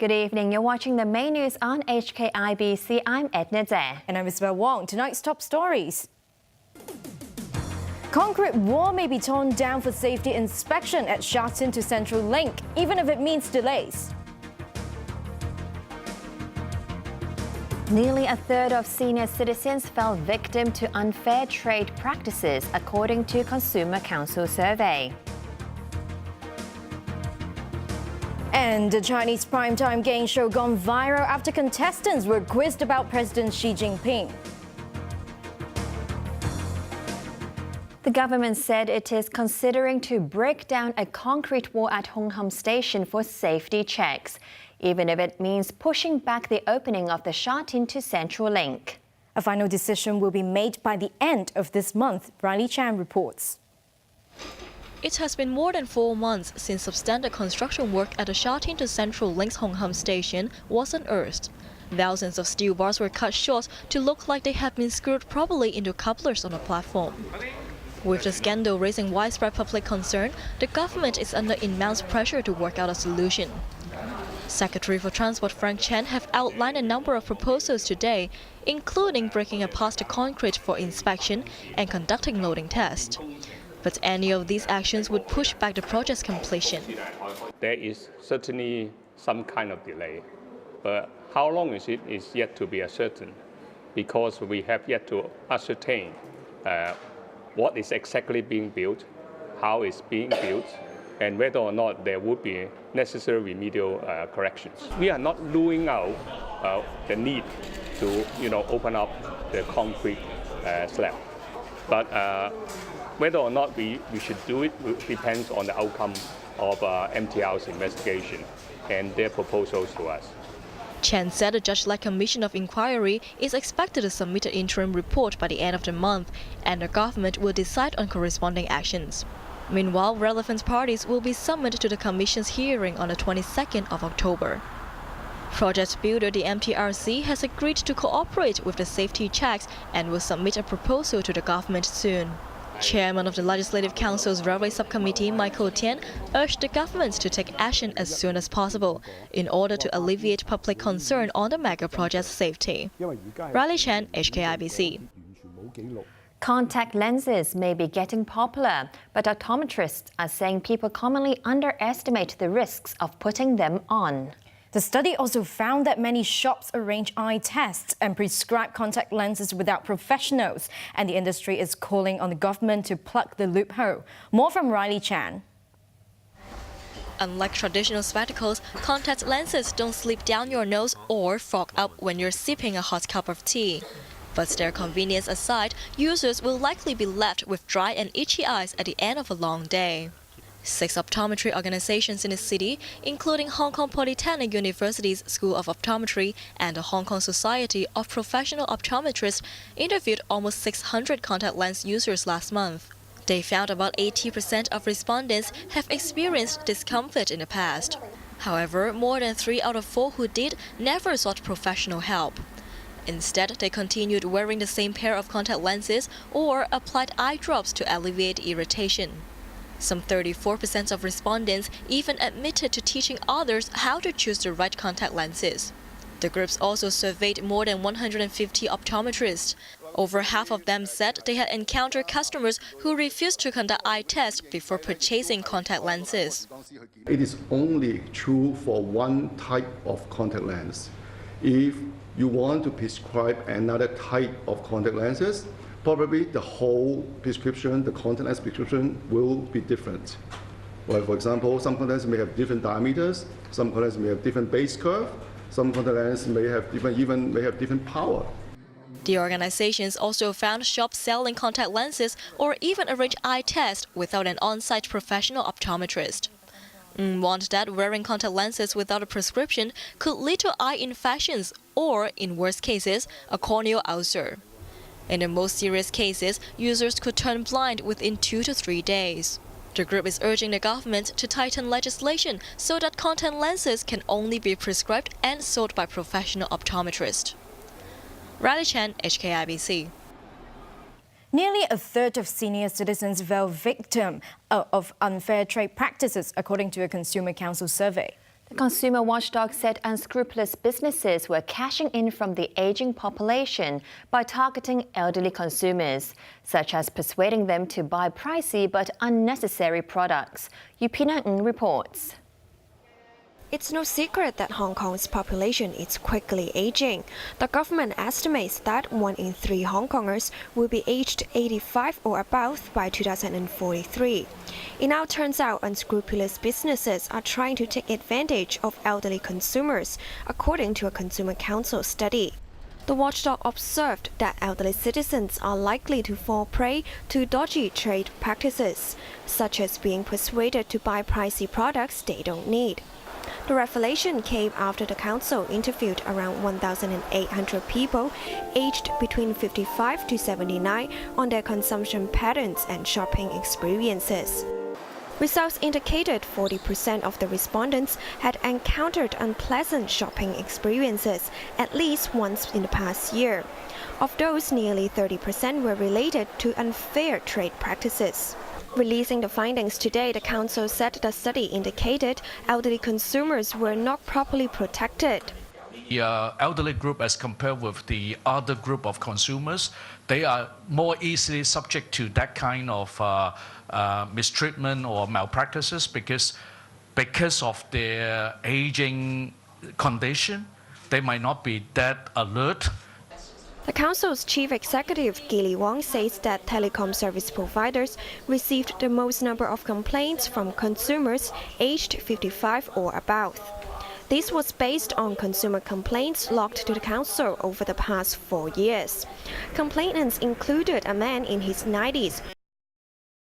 Good evening. You're watching the main news on HKIBC. I'm Edna. And I'm Isabel Wong. Tonight's top stories. Concrete wall may be torn down for safety inspection at Shatin to Central Link, even if it means delays. Nearly a third of senior citizens fell victim to unfair trade practices, according to Consumer Council survey. And the Chinese primetime game show gone viral after contestants were quizzed about President Xi Jinping. The government said it is considering to break down a concrete wall at Hong Kong Station for safety checks, even if it means pushing back the opening of the Shatin to Central Link. A final decision will be made by the end of this month, Riley Chan reports. It has been more than 4 months since substandard construction work at the Shatin to Central Link's Hong Kong Station was unearthed. Thousands of steel bars were cut short to look like they had been screwed properly into couplers on the platform. With the scandal raising widespread public concern, the government is under immense pressure to work out a solution. Secretary for Transport Frank Chen have outlined a number of proposals today, including breaking apart the concrete for inspection and conducting loading tests. But any of these actions would push back the project's completion. There is certainly some kind of delay, but how long is it is yet to be ascertained, because we have yet to ascertain what is exactly being built, how it's being built, and whether or not there would be necessary remedial corrections. We are not ruling out the need to open up the concrete slab, but whether or not we should do it depends on the outcome of MTR's investigation and their proposals to us. Chen said a judge-led commission of inquiry is expected to submit an interim report by the end of the month, and the government will decide on corresponding actions. Meanwhile, relevant parties will be summoned to the commission's hearing on the 22nd of October. Project builder the MTRC has agreed to cooperate with the safety checks and will submit a proposal to the government soon. Chairman of the Legislative Council's Railway Subcommittee, Michael Tian, urged the government to take action as soon as possible in order to alleviate public concern on the mega project's safety. Riley Chan, HKIBC. Contact lenses may be getting popular, but optometrists are saying people commonly underestimate the risks of putting them on. The study also found that many shops arrange eye tests and prescribe contact lenses without professionals, and the industry is calling on the government to plug the loophole. More from Riley Chan. Unlike traditional spectacles, contact lenses don't slip down your nose or fog up when you're sipping a hot cup of tea. But their convenience aside, users will likely be left with dry and itchy eyes at the end of a long day. 6 optometry organizations in the city, including Hong Kong Polytechnic University's School of Optometry and the Hong Kong Society of Professional Optometrists, interviewed almost 600 contact lens users last month. They found about 80% of respondents have experienced discomfort in the past. However, more than 3 out of 4 who did never sought professional help. Instead, they continued wearing the same pair of contact lenses or applied eye drops to alleviate irritation. Some 34% of respondents even admitted to teaching others how to choose the right contact lenses. The groups also surveyed more than 150 optometrists. Over half of them said they had encountered customers who refused to conduct eye tests before purchasing contact lenses. It is only true for one type of contact lens. If you want to prescribe another type of contact lenses, probably the whole prescription, the contact lens prescription, will be different. Well, for example, some contact lenses may have different diameters, some contact lenses may have different base curve, some contact lenses may have different power. The organizations also found shops selling contact lenses or even arrange eye tests without an on-site professional optometrist. Warned that wearing contact lenses without a prescription could lead to eye infections or, in worst cases, a corneal ulcer. In the most serious cases, users could turn blind within 2 to 3 days. The group is urging the government to tighten legislation so that contact lenses can only be prescribed and sold by professional optometrists. Riley Chan, HKIBC. Nearly a third of senior citizens fell victim of unfair trade practices, according to a Consumer Council survey. The consumer watchdog said unscrupulous businesses were cashing in from the aging population by targeting elderly consumers, such as persuading them to buy pricey but unnecessary products. Yupina Ng reports. It's no secret that Hong Kong's population is quickly aging. The government estimates that 1 in 3 Hong Kongers will be aged 85 or above by 2043. It now turns out unscrupulous businesses are trying to take advantage of elderly consumers, according to a Consumer Council study. The watchdog observed that elderly citizens are likely to fall prey to dodgy trade practices, such as being persuaded to buy pricey products they don't need. The revelation came after the council interviewed around 1,800 people aged between 55 to 79 on their consumption patterns and shopping experiences. Results indicated 40% of the respondents had encountered unpleasant shopping experiences at least once in the past year. Of those, nearly 30% were related to unfair trade practices. Releasing the findings today, the council said the study indicated elderly consumers were not properly protected. The elderly group, as compared with the other group of consumers, they are more easily subject to that kind of mistreatment or malpractices because of their aging condition. They might not be that alert. The council's chief executive, Wong, says that telecom service providers received the most number of complaints from consumers aged 55 or above. This was based on consumer complaints logged to the council over the past 4 years. Complainants included a man in his 90s